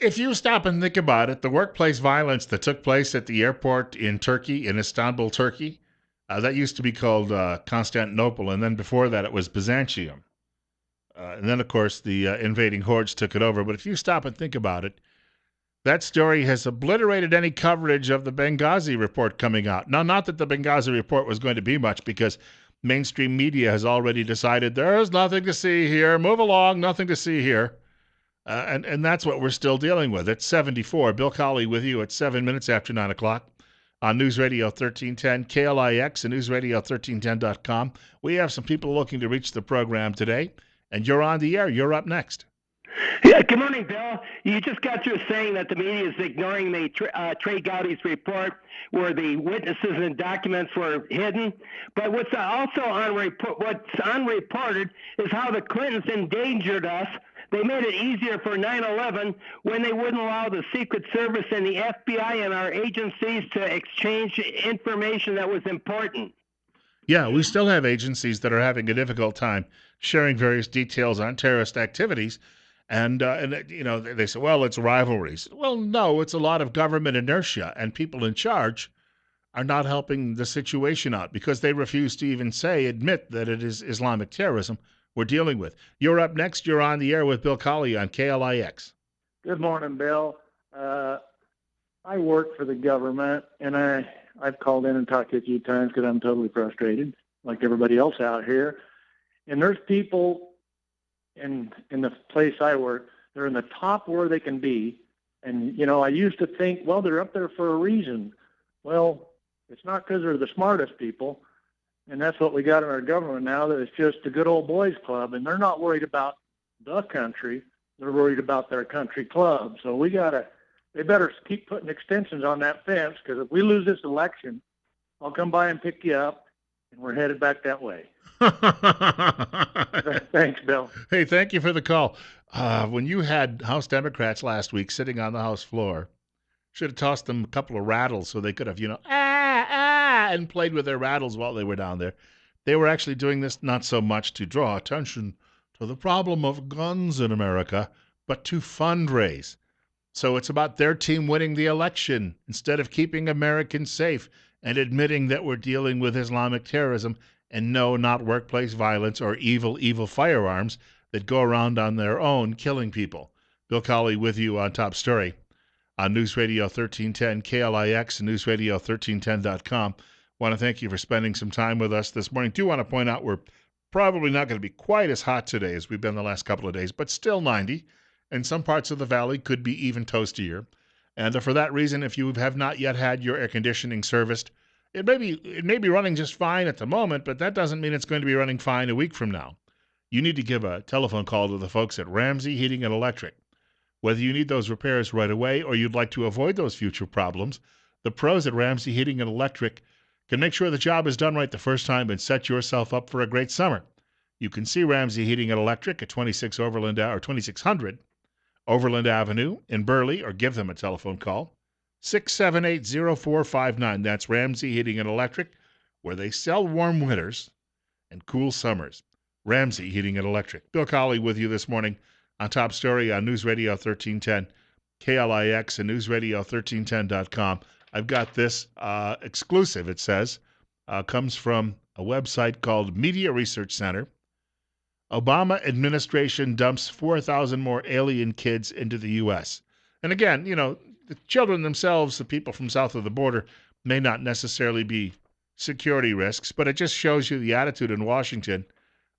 If you stop and think about it, the workplace violence that took place at the airport in Turkey, in Istanbul, Turkey, that used to be called Constantinople, and then before that it was Byzantium. And then, of course, the invading hordes took it over. But if you stop and think about it, that story has obliterated any coverage of the Benghazi report coming out. Now, not that the Benghazi report was going to be much, because mainstream media has already decided there's nothing to see here. Move along, nothing to see here. And that's what we're still dealing with. It's 74. Bill Colley with you at 7 minutes after 9 o'clock on News Radio 1310, KLIX, and NewsRadio1310.com. We have some people looking to reach the program today, and you're on the air. You're up next. Yeah, good morning, Bill. You just got through saying that the media is ignoring the Trey Gowdy's report where the witnesses and documents were hidden. But what's also unreported is how the Clintons endangered us. They made it easier for 9/11 when they wouldn't allow the Secret Service and the FBI and our agencies to exchange information that was important. Yeah, we still have agencies that are having a difficult time sharing various details on terrorist activities. And they say, well, it's rivalries. Well, no, it's a lot of government inertia, and people in charge are not helping the situation out because they refuse to even admit that it is Islamic terrorism we're dealing with. You're up next. You're on the air with Bill Colley on KLIX. Good morning, Bill. I work for the government, and I've called in and talked to you a few times because I'm totally frustrated, like everybody else out here. And there's people in the place I work, they're in the top where they can be. And, I used to think, well, they're up there for a reason. Well, it's not because they're the smartest people. And that's what we got in our government now, that it's just a good old boys club. And they're not worried about the country. They're worried about their country club. So they better keep putting extensions on that fence, because if we lose this election, I'll come by and pick you up, and we're headed back that way. Thanks, Bill. Hey, thank you for the call. When you had House Democrats last week sitting on the House floor, should have tossed them a couple of rattles so they could have, and played with their rattles while they were down there. They were actually doing this not so much to draw attention to the problem of guns in America, but to fundraise. So it's about their team winning the election instead of keeping Americans safe and admitting that we're dealing with Islamic terrorism. And no, not workplace violence or evil firearms that go around on their own killing people. Bill Colley with you on Top Story on News Radio 1310, KLIX, and NewsRadio1310.com. Want to thank you for spending some time with us this morning. Do want to point out we're probably not going to be quite as hot today as we've been the last couple of days, but still 90. And some parts of the valley could be even toastier. And for that reason, if you have not yet had your air conditioning serviced, it may be running just fine at the moment, but that doesn't mean it's going to be running fine a week from now. You need to give a telephone call to the folks at Ramsey Heating and Electric. Whether you need those repairs right away or you'd like to avoid those future problems, the pros at Ramsey Heating and Electric can make sure the job is done right the first time and set yourself up for a great summer. You can see Ramsey Heating and Electric at 2600 Overland Avenue in Burley, or give them a telephone call. 678-0459. That's Ramsey Heating and Electric, where they sell warm winters and cool summers. Ramsey Heating and Electric. Bill Colley with you this morning on Top Story on News Radio 1310, KLIX, and NewsRadio1310.com. I've got this exclusive, it says, comes from a website called Media Research Center. Obama administration dumps 4,000 more alien kids into the U.S. And again, the children themselves, the people from south of the border, may not necessarily be security risks, but it just shows you the attitude in Washington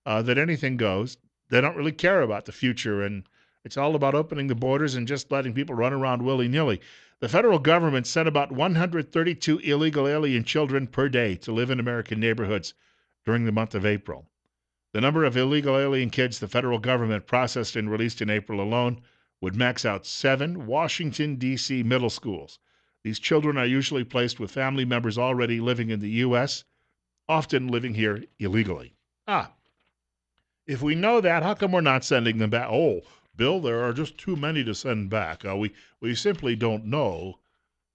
that anything goes. They don't really care about the future, and it's all about opening the borders and just letting people run around willy-nilly. The federal government sent about 132 illegal alien children per day to live in American neighborhoods during the month of April. The number of illegal alien kids the federal government processed and released in April alone would max out 7 Washington, D.C. middle schools. These children are usually placed with family members already living in the U.S., often living here illegally. If we know that, how come we're not sending them back? Oh, Bill, there are just too many to send back. We simply don't know.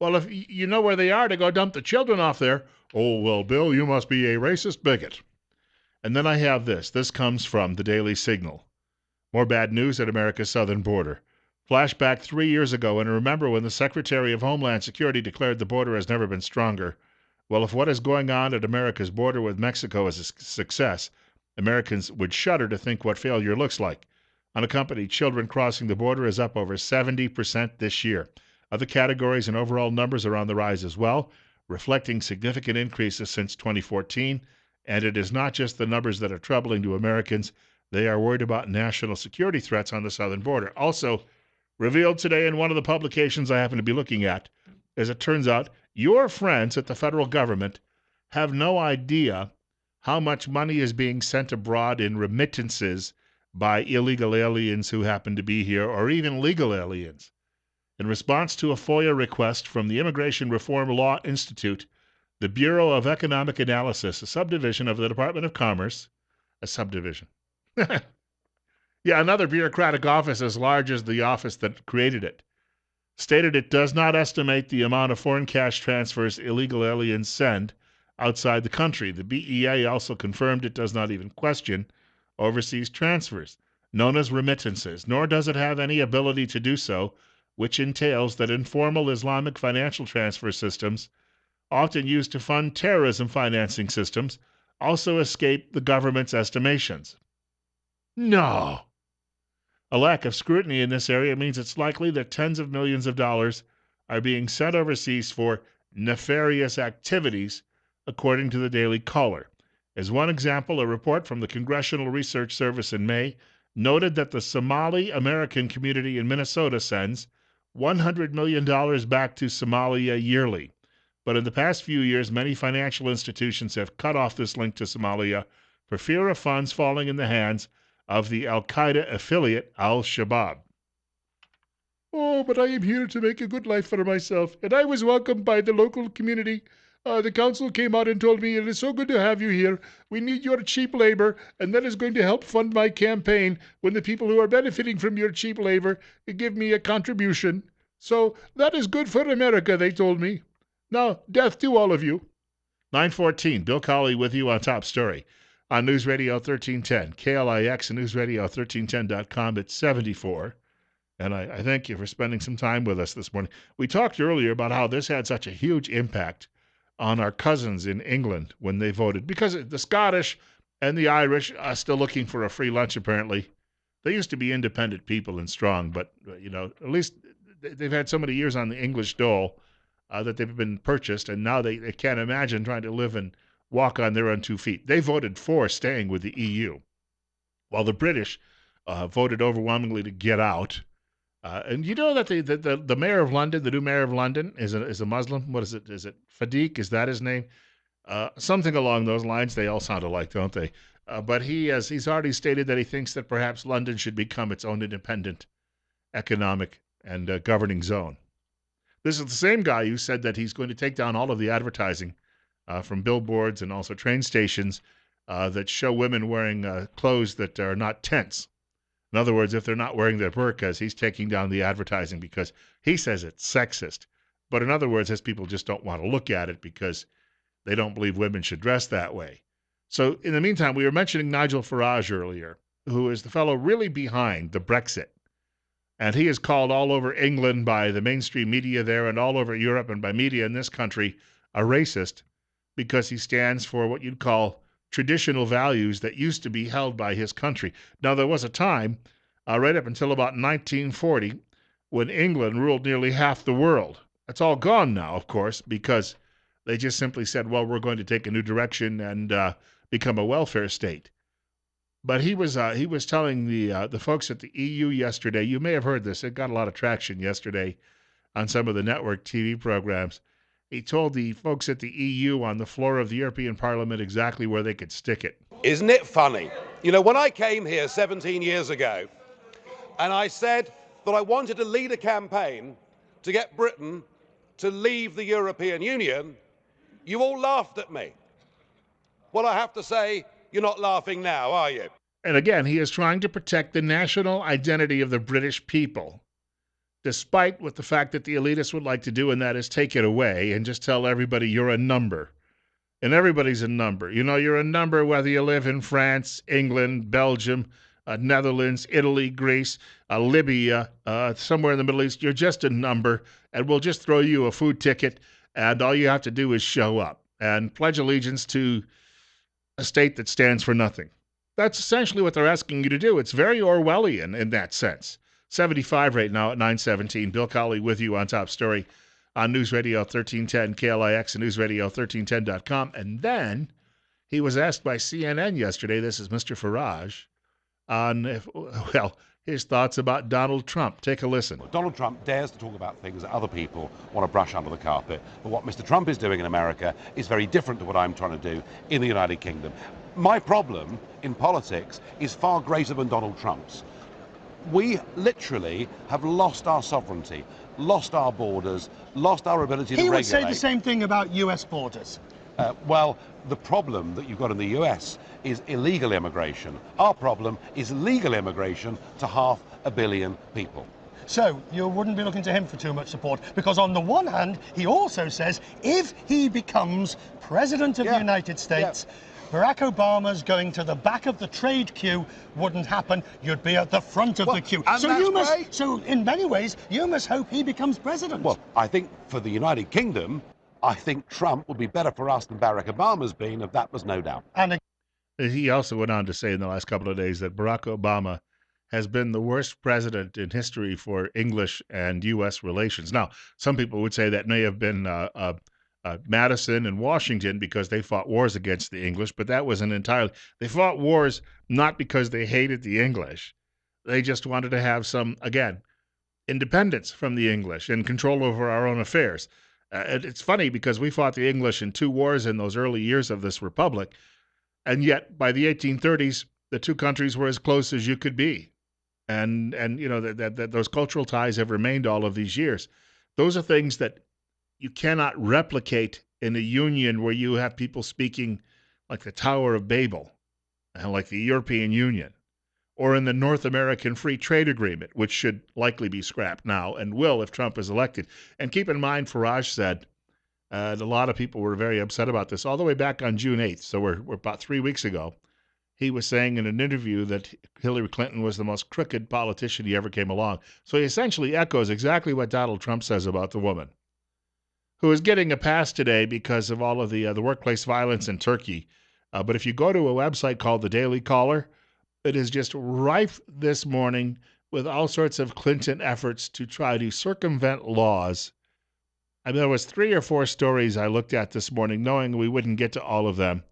Well, if you know where they are to go dump the children off there, oh, well, Bill, you must be a racist bigot. And then I have this. This comes from the Daily Signal. More bad news at America's southern border. Flashback 3 years ago, and remember when the Secretary of Homeland Security declared the border has never been stronger. Well, if what is going on at America's border with Mexico is a success, Americans would shudder to think what failure looks like. Unaccompanied children crossing the border is up over 70% this year. Other categories and overall numbers are on the rise as well, reflecting significant increases since 2014. And it is not just the numbers that are troubling to Americans. They are worried about national security threats on the southern border. Also, revealed today in one of the publications I happen to be looking at, as it turns out, your friends at the federal government have no idea how much money is being sent abroad in remittances by illegal aliens who happen to be here, or even legal aliens. In response to a FOIA request from the Immigration Reform Law Institute, the Bureau of Economic Analysis, a subdivision of the Department of Commerce, a subdivision. Yeah, another bureaucratic office as large as the office that created it, stated it does not estimate the amount of foreign cash transfers illegal aliens send outside the country. The BEA also confirmed it does not even question overseas transfers, known as remittances, nor does it have any ability to do so, which entails that informal Islamic financial transfer systems, often used to fund terrorism financing systems, also escape the government's estimations. No. A lack of scrutiny in this area means it's likely that tens of millions of dollars are being sent overseas for nefarious activities, according to the Daily Caller. As one example, a report from the Congressional Research Service in May noted that the Somali American community in Minnesota sends $100 million back to Somalia yearly. But in the past few years, many financial institutions have cut off this link to Somalia for fear of funds falling in the hands of the al-Qaeda affiliate al-Shabaab. Oh, but I am here to make a good life for myself, and I was welcomed by the local community. The council came out and told me, it is so good to have you here. We need your cheap labor, and that is going to help fund my campaign when the people who are benefiting from your cheap labor give me a contribution. So that is good for America, they told me. Now, death to all of you. 9:14, Bill Colley with you on Top Story on News Radio 1310, KLIX and NewsRadio1310.com at 74. And I thank you for spending some time with us this morning. We talked earlier about how this had such a huge impact on our cousins in England when they voted, because the Scottish and the Irish are still looking for a free lunch, apparently. They used to be independent people and strong, but, at least they've had so many years on the English dole that they've been purchased, and now they can't imagine trying to live and walk on their own 2 feet. They voted for staying with the EU, while the British voted overwhelmingly to get out. And you know that the mayor of London, the new mayor of London, is a Muslim. What is it? Is it Fadiq? Is that his name? Something along those lines. They all sound alike, don't they? But he's already stated that he thinks that perhaps London should become its own independent economic and governing zone. This is the same guy who said that he's going to take down all of the advertising from billboards and also train stations that show women wearing clothes that are not tents. In other words, if they're not wearing their burqas, he's taking down the advertising because he says it's sexist. But in other words, his people just don't want to look at it because they don't believe women should dress that way. So in the meantime, we were mentioning Nigel Farage earlier, who is the fellow really behind the Brexit. And he is called all over England by the mainstream media there and all over Europe and by media in this country a racist because he stands for what you'd call traditional values that used to be held by his country. Now, there was a time, right up until about 1940, when England ruled nearly half the world. That's all gone now, of course, because they just simply said, well, we're going to take a new direction and become a welfare state. But he was telling the folks at the EU yesterday, you may have heard this, it got a lot of traction yesterday on some of the network TV programs. He told the folks at the EU on the floor of the European Parliament exactly where they could stick it. Isn't it funny? You know, when I came here 17 years ago and I said that I wanted to lead a campaign to get Britain to leave the European Union, you all laughed at me. Well, I have to say, you're not laughing now, are you? And again, he is trying to protect the national identity of the British people, despite what the fact that the elitists would like to do, and that is take it away and just tell everybody you're a number. And everybody's a number. You know, you're a number whether you live in France, England, Belgium, Netherlands, Italy, Greece, Libya, somewhere in the Middle East. You're just a number, and we'll just throw you a food ticket, and all you have to do is show up and pledge allegiance to a state that stands for nothing. That's essentially what they're asking you to do. It's very Orwellian in that sense. 75 right now at 9:17. Bill Colley with you on Top Story on News Radio 1310 KLIX and newsradio1310.com. And then he was asked by CNN yesterday, this is Mr. Farage, on, his thoughts about Donald Trump. Take a listen. Donald Trump dares to talk about things that other people want to brush under the carpet. But what Mr. Trump is doing in America is very different to what I'm trying to do in the United Kingdom. My problem in politics is far greater than Donald Trump's. We literally have lost our sovereignty, lost our borders, lost our ability to regulate. He would say the same thing about US borders. Well, the problem that you've got in the US is illegal immigration. Our problem is legal immigration to 500 million people. So you wouldn't be looking to him for too much support, because on the one hand, he also says if he becomes president of the United States, Barack Obama's going to the back of the trade queue wouldn't happen. You'd be at the front of the queue. So in many ways, you must hope he becomes president. Well, I think for the United Kingdom, I think Trump would be better for us than Barack Obama's been, if that was no doubt. And he also went on to say in the last couple of days that Barack Obama has been the worst president in history for English and U.S. relations. Now, some people would say that may have been Madison and Washington because they fought wars against the English, but that wasn't entirely. They fought wars not because they hated the English. They just wanted to have some, again, independence from the English and control over our own affairs. It's funny because we fought the English in 2 wars in those early years of this republic, and yet by the 1830s, the 2 countries were as close as you could be. And you know, that those cultural ties have remained all of these years. Those are things that you cannot replicate in a union where you have people speaking like the Tower of Babel, and like the European Union, or in the North American Free Trade Agreement, which should likely be scrapped now and will if Trump is elected. And keep in mind, Farage said, and a lot of people were very upset about this all the way back on June 8th, so we're about 3 weeks ago. He was saying in an interview that Hillary Clinton was the most crooked politician he ever came along. So he essentially echoes exactly what Donald Trump says about the woman, who is getting a pass today because of all of the workplace violence in Turkey. But if you go to a website called The Daily Caller, it is just rife this morning with all sorts of Clinton efforts to try to circumvent laws. I mean, there was 3 or 4 stories I looked at this morning, knowing we wouldn't get to all of them.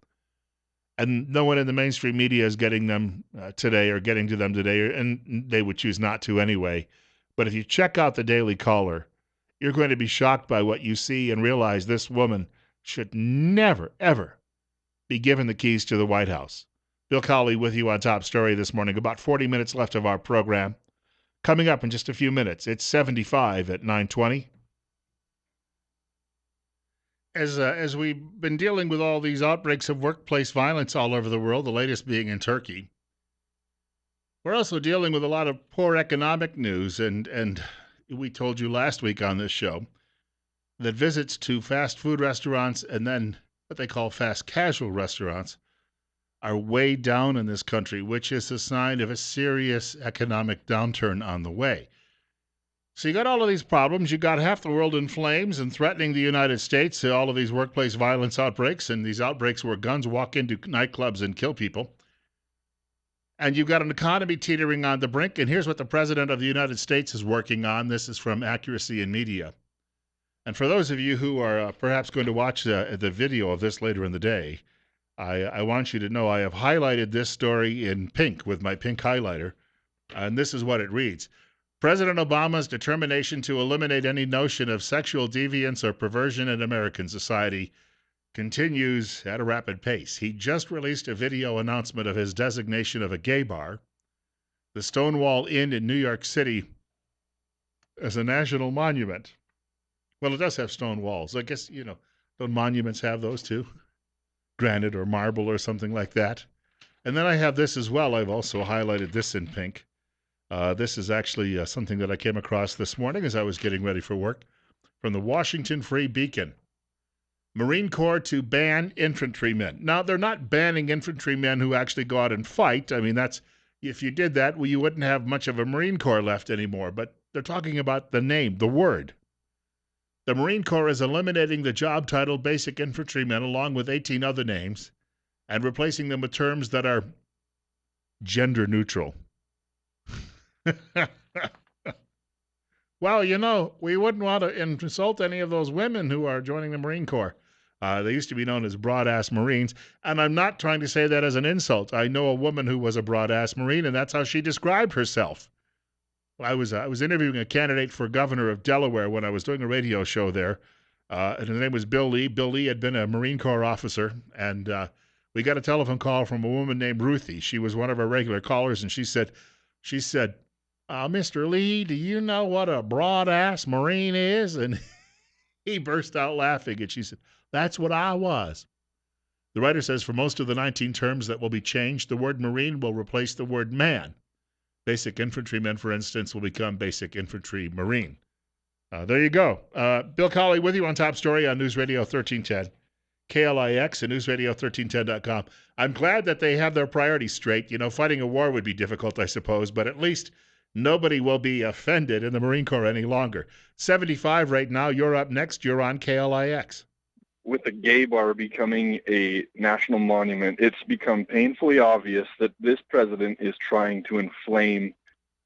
And no one in the mainstream media is getting them today or getting to them today, and they would choose not to anyway. But if you check out The Daily Caller, you're going to be shocked by what you see and realize this woman should never, ever be given the keys to the White House. Bill Colley with you on Top Story this morning. About 40 minutes left of our program. Coming up in just a few minutes, it's 75 at 9:20. As we've been dealing with all these outbreaks of workplace violence all over the world, the latest being in Turkey, we're also dealing with a lot of poor economic news. And we told you last week on this show that visits to fast food restaurants and then what they call fast casual restaurants are way down in this country, which is a sign of a serious economic downturn on the way. So you got all of these problems. You got half the world in flames and threatening the United States, all of these workplace violence outbreaks, and these outbreaks where guns walk into nightclubs and kill people. And you've got an economy teetering on the brink, and here's what the President of the United States is working on. This is from Accuracy in Media. And for those of you who are perhaps going to watch the video of this later in the day, I want you to know I have highlighted this story in pink with my pink highlighter, and this is what it reads. President Obama's determination to eliminate any notion of sexual deviance or perversion in American society continues at a rapid pace. He just released a video announcement of his designation of a gay bar, the Stonewall Inn in New York City, as a national monument. Well, it does have stone walls. I guess, don't monuments have those too? Granite or marble or something like that. And then I have this as well. I've also highlighted this in pink. This is actually something that I came across this morning as I was getting ready for work from the Washington Free Beacon. Marine Corps to ban infantrymen. Now, they're not banning infantrymen who actually go out and fight. I mean, that's If you did that, well, you wouldn't have much of a Marine Corps left anymore. But they're talking about the name, the word. The Marine Corps is eliminating the job title basic infantryman along with 18 other names and replacing them with terms that are gender neutral. Well, we wouldn't want to insult any of those women who are joining the Marine Corps. They used to be known as broad-ass Marines, and I'm not trying to say that as an insult. I know a woman who was a broad-ass Marine, and that's how she described herself. I was interviewing a candidate for governor of Delaware when I was doing a radio show there, and his name was Bill Lee. Bill Lee had been a Marine Corps officer, and we got a telephone call from a woman named Ruthie. She was one of our regular callers, and she said, Mr. Lee, do you know what a broad-ass Marine is? And he burst out laughing, and she said, that's what I was. The writer says for most of the 19 terms that will be changed, the word Marine will replace the word man. Basic infantryman, for instance, will become basic infantry Marine. There you go. Bill Colley with you on Top Story on News Radio 1310. KLIX and newsradio1310.com. I'm glad that they have their priorities straight. Fighting a war would be difficult, I suppose, but at least nobody will be offended in the Marine Corps any longer. 75 right now. You're up next. You're on KLIX. With the gay bar becoming a national monument, it's become painfully obvious that this president is trying to inflame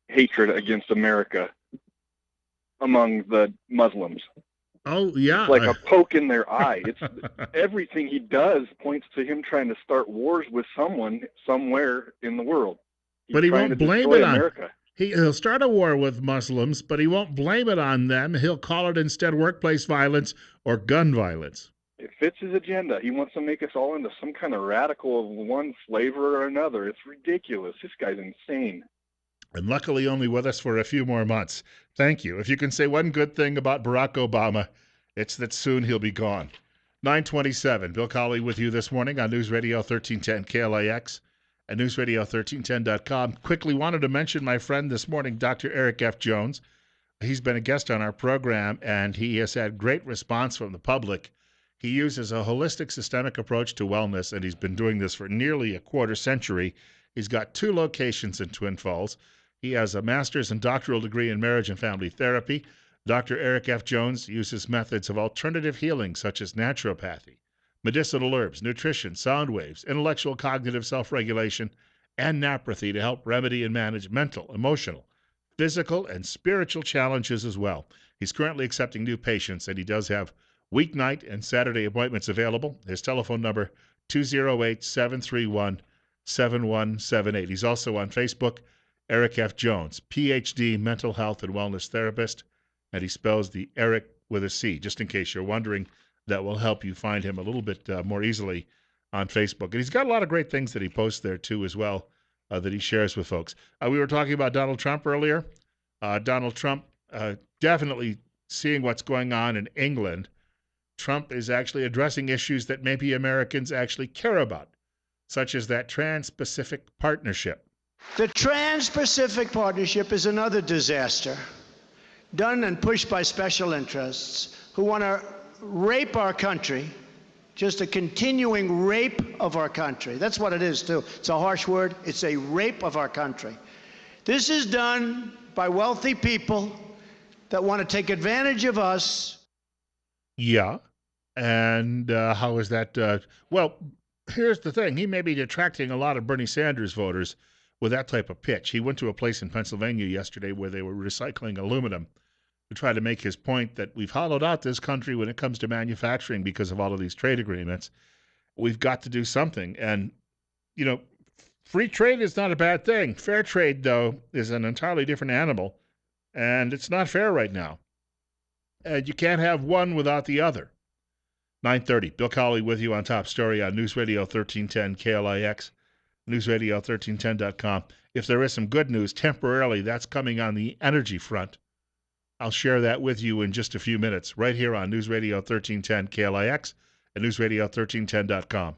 hatred against America among the Muslims. Oh, yeah. It's like a poke in their eye. It's everything he does points to him trying to start wars with someone somewhere in the world. But he won't blame it on America. He'll start a war with Muslims, but he won't blame it on them. He'll call it instead workplace violence or gun violence. It fits his agenda. He wants to make us all into some kind of radical of one flavor or another. It's ridiculous. This guy's insane. And luckily only with us for a few more months. Thank you. If you can say one good thing about Barack Obama, it's that soon he'll be gone. 9:27. Bill Colley with you this morning on News Radio 1310 KLIX and newsradio1310.com. Quickly wanted to mention my friend this morning, Dr. Eric F. Jones. He's been a guest on our program, and he has had great response from the public. He uses a holistic systemic approach to wellness, and he's been doing this for nearly a quarter century. He's got 2 locations in Twin Falls. He has a master's and doctoral degree in marriage and family therapy. Dr. Eric F. Jones uses methods of alternative healing such as naturopathy, medicinal herbs, nutrition, sound waves, intellectual cognitive self-regulation, and naturopathy to help remedy and manage mental, emotional, physical, and spiritual challenges as well. He's currently accepting new patients, and he does have weeknight and Saturday appointments available. His telephone number, 208-731-7178. He's also on Facebook, Eric F. Jones, PhD mental health and wellness therapist, and he spells the Eric with a C, just in case you're wondering. That will help you find him a little bit more easily on Facebook. And he's got a lot of great things that he posts there, too, as well, that he shares with folks. We were talking about Donald Trump earlier. Donald Trump definitely seeing what's going on in England. Trump is actually addressing issues that maybe Americans actually care about, such as that Trans-Pacific Partnership. The Trans-Pacific Partnership is another disaster, done and pushed by special interests who want to rape our country, just a continuing rape of our country. That's what it is, too. It's a harsh word. It's a rape of our country. This is done by wealthy people that want to take advantage of us. Yeah. And how is that? Well, here's the thing. He may be attracting a lot of Bernie Sanders voters with that type of pitch. He went to a place in Pennsylvania yesterday where they were recycling aluminum to try to make his point that we've hollowed out this country when it comes to manufacturing because of all of these trade agreements. We've got to do something. And, free trade is not a bad thing. Fair trade, though, is an entirely different animal, and it's not fair right now. And you can't have one without the other. 9:30. Bill Colley with you on Top Story on News Radio 1310 KLIX, newsradio1310.com. If there is some good news, temporarily, that's coming on the energy front. I'll share that with you in just a few minutes, right here on News Radio 1310 KLIX and newsradio1310.com.